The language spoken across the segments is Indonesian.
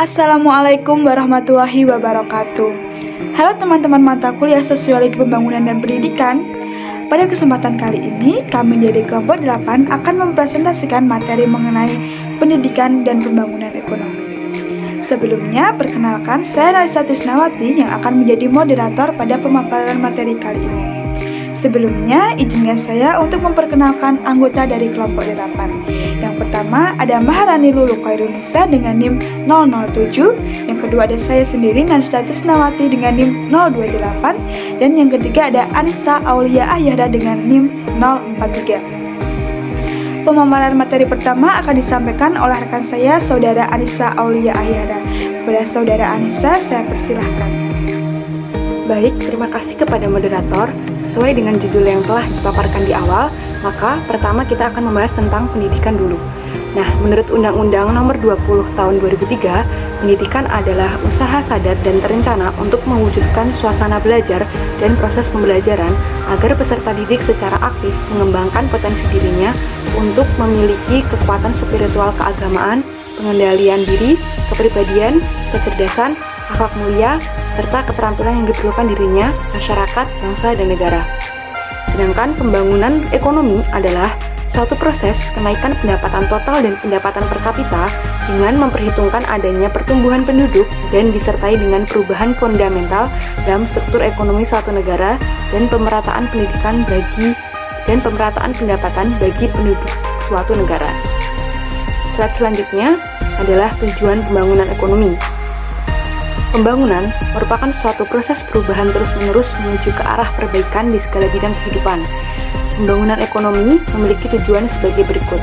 Assalamualaikum warahmatullahi wabarakatuh. Halo teman-teman mata kuliah Sosiologi Pembangunan dan Pendidikan. Pada kesempatan kali ini, kami dari kelompok 8 akan mempresentasikan materi mengenai pendidikan dan pembangunan ekonomi. Sebelumnya, perkenalkan saya Narisa Trisnawati yang akan menjadi moderator pada pemaparan materi kali ini. Sebelumnya, izinkan saya untuk memperkenalkan anggota dari kelompok 8. Yang pertama ada Maharani Lulu Khairunisa dengan NIM 007. Yang kedua ada saya sendiri Narisa Trisnawati dengan NIM 028. Dan yang ketiga ada Anissa Aulia Ahyada dengan NIM 043. Pemaparan materi pertama akan disampaikan oleh rekan saya, Saudara Anissa Aulia Ahyada. Kepada Saudara Anissa, saya persilahkan. Baik, terima kasih kepada moderator. Sesuai dengan judul yang telah dipaparkan di awal, maka pertama kita akan membahas tentang pendidikan dulu. Nah, menurut Undang-Undang Nomor 20 Tahun 2003, pendidikan adalah usaha sadar dan terencana untuk mewujudkan suasana belajar dan proses pembelajaran agar peserta didik secara aktif mengembangkan potensi dirinya untuk memiliki kekuatan spiritual keagamaan, pengendalian diri, kepribadian, kecerdasan, akhlak mulia, serta keterampilan yang diperlukan dirinya, masyarakat, bangsa, dan negara. Sedangkan pembangunan ekonomi adalah suatu proses kenaikan pendapatan total dan pendapatan per kapita dengan memperhitungkan adanya pertumbuhan penduduk dan disertai dengan perubahan fundamental dalam struktur ekonomi suatu negara dan pemerataan pendidikan dan pemerataan pendapatan bagi penduduk suatu negara. Slide selanjutnya adalah tujuan pembangunan ekonomi. Pembangunan merupakan suatu proses perubahan terus-menerus menuju ke arah perbaikan di segala bidang kehidupan. Pembangunan ekonomi memiliki tujuan sebagai berikut.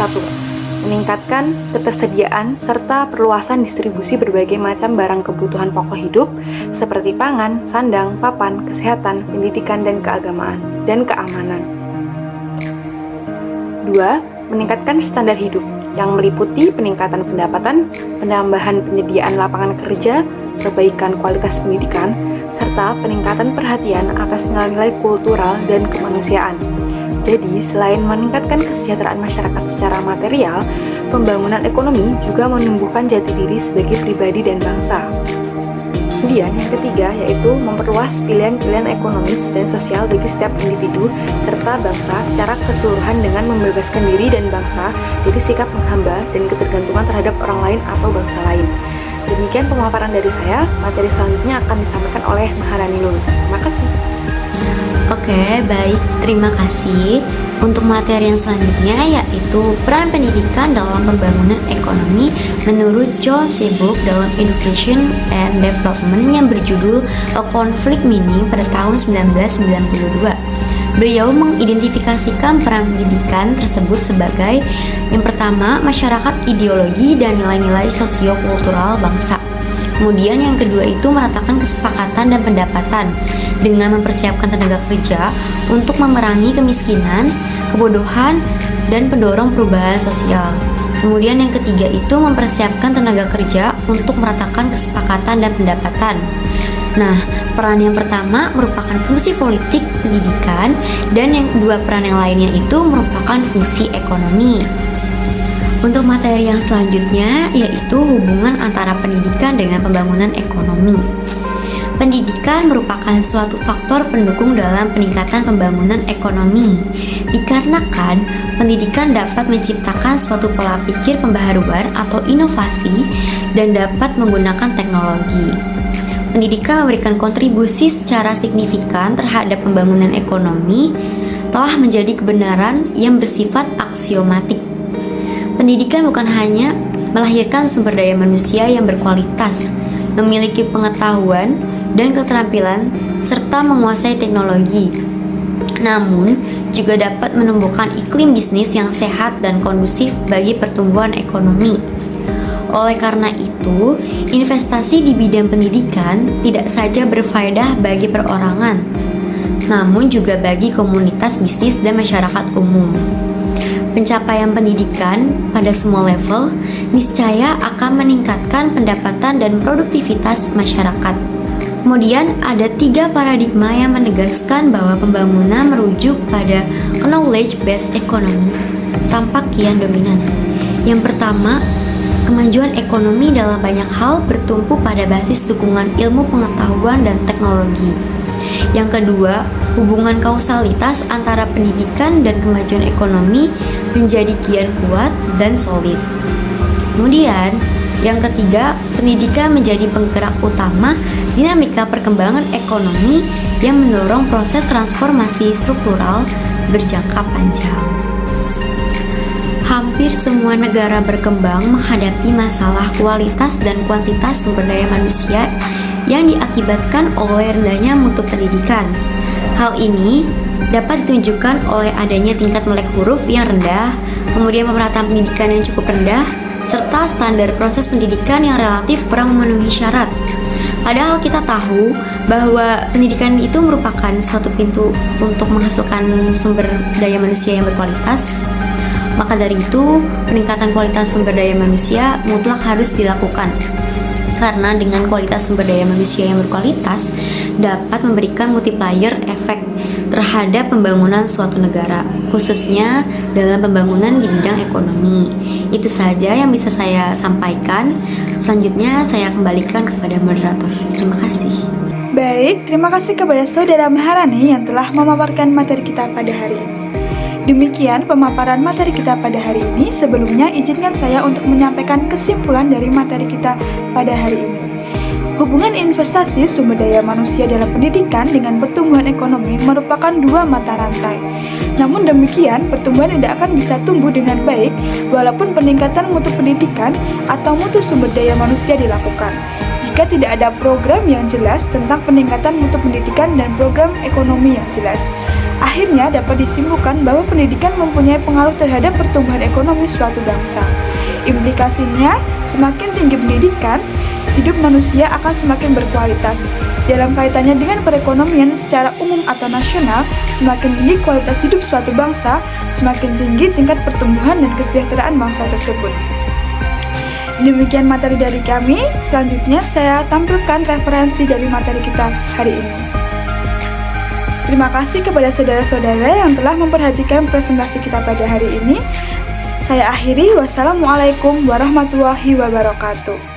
1. Meningkatkan ketersediaan serta perluasan distribusi berbagai macam barang kebutuhan pokok hidup seperti pangan, sandang, papan, kesehatan, pendidikan, dan keamanan. 2. Meningkatkan standar hidup yang meliputi peningkatan pendapatan, penambahan penyediaan lapangan kerja, perbaikan kualitas pendidikan, serta peningkatan perhatian atas nilai-nilai kultural dan kemanusiaan. Jadi, selain meningkatkan kesejahteraan masyarakat secara material, pembangunan ekonomi juga menumbuhkan jati diri sebagai pribadi dan bangsa. Kemudian yang ketiga yaitu memperluas pilihan-pilihan ekonomis dan sosial bagi setiap individu serta bangsa secara keseluruhan dengan membebaskan diri dan bangsa dari sikap menghamba dan ketergantungan terhadap orang lain atau bangsa lain. Demikian pemaparan dari saya. Materi selanjutnya akan disampaikan oleh Maharani Lulu. Terima kasih. Oke, baik. Terima kasih. Untuk materi yang selanjutnya yaitu peran pendidikan dalam pembangunan ekonomi menurut John Seabook dalam Education and Development yang berjudul A Conflict Meaning pada tahun 1992. Beliau mengidentifikasikan peran pendidikan tersebut sebagai yang pertama, masyarakat ideologi dan nilai-nilai sosiokultural bangsa. Kemudian yang kedua itu meratakan kesepakatan dan pendapatan dengan mempersiapkan tenaga kerja untuk memerangi kemiskinan, kebodohan, dan pendorong perubahan sosial. Kemudian yang ketiga itu mempersiapkan tenaga kerja untuk meratakan kesepakatan dan pendapatan. Nah, peran yang pertama merupakan fungsi politik pendidikan dan yang kedua peran yang lainnya itu merupakan fungsi ekonomi. Untuk materi yang selanjutnya yaitu hubungan antara pendidikan dengan pembangunan ekonomi. Pendidikan merupakan suatu faktor pendukung dalam peningkatan pembangunan ekonomi, dikarenakan pendidikan dapat menciptakan suatu pola pikir pembaharuan atau inovasi dan dapat menggunakan teknologi. Pendidikan memberikan kontribusi secara signifikan terhadap pembangunan ekonomi, telah menjadi kebenaran yang bersifat aksiomatik. Pendidikan bukan hanya melahirkan sumber daya manusia yang berkualitas, memiliki pengetahuan dan keterampilan, serta menguasai teknologi, namun juga dapat menumbuhkan iklim bisnis yang sehat dan kondusif bagi pertumbuhan ekonomi. Oleh karena itu, investasi di bidang pendidikan tidak saja berfaedah bagi perorangan, namun juga bagi komunitas bisnis dan masyarakat umum. Pencapaian pendidikan pada semua level niscaya akan meningkatkan pendapatan dan produktivitas masyarakat. Kemudian ada 3 paradigma yang menegaskan bahwa pembangunan merujuk pada knowledge based economy tampak kian dominan. Yang pertama, Kemajuan ekonomi dalam banyak hal bertumpu pada basis dukungan ilmu pengetahuan dan teknologi. Yang kedua, hubungan kausalitas antara pendidikan dan kemajuan ekonomi menjadi kian kuat dan solid. Kemudian, yang ketiga, pendidikan menjadi penggerak utama dinamika perkembangan ekonomi yang mendorong proses transformasi struktural berjangka panjang. Hampir semua negara berkembang menghadapi masalah kualitas dan kuantitas sumber daya manusia yang diakibatkan oleh rendahnya mutu pendidikan. Hal ini dapat ditunjukkan oleh adanya tingkat melek huruf yang rendah, kemudian pemerataan pendidikan yang cukup rendah, serta standar proses pendidikan yang relatif kurang memenuhi syarat. Padahal kita tahu bahwa pendidikan itu merupakan suatu pintu untuk menghasilkan sumber daya manusia yang berkualitas. Maka dari itu, peningkatan kualitas sumber daya manusia mutlak harus dilakukan. Karena dengan kualitas sumber daya manusia yang berkualitas dapat memberikan multiplier efek terhadap pembangunan suatu negara, khususnya dalam pembangunan di bidang ekonomi. Itu saja yang bisa saya sampaikan. Selanjutnya saya kembalikan kepada moderator. Terima kasih. Baik, terima kasih kepada Saudara Maharani yang telah memaparkan materi kita pada hari ini. Demikian pemaparan materi kita pada hari ini. Sebelumnya izinkan saya untuk menyampaikan kesimpulan dari materi kita pada hari ini. Hubungan investasi sumber daya manusia dalam pendidikan dengan pertumbuhan ekonomi merupakan dua mata rantai. Namun demikian, pertumbuhan tidak akan bisa tumbuh dengan baik walaupun peningkatan mutu pendidikan atau mutu sumber daya manusia dilakukan. Jika tidak ada program yang jelas tentang peningkatan mutu pendidikan dan program ekonomi yang jelas, akhirnya dapat disimpulkan bahwa pendidikan mempunyai pengaruh terhadap pertumbuhan ekonomi suatu bangsa. Implikasinya, semakin tinggi pendidikan, hidup manusia akan semakin berkualitas. Dalam kaitannya dengan perekonomian secara umum atau nasional, semakin tinggi kualitas hidup suatu bangsa, semakin tinggi tingkat pertumbuhan dan kesejahteraan bangsa tersebut. Demikian materi dari kami. Selanjutnya saya tampilkan referensi dari materi kita hari ini. Terima kasih kepada saudara-saudara yang telah memperhatikan presentasi kita pada hari ini. Saya akhiri, wassalamualaikum warahmatullahi wabarakatuh.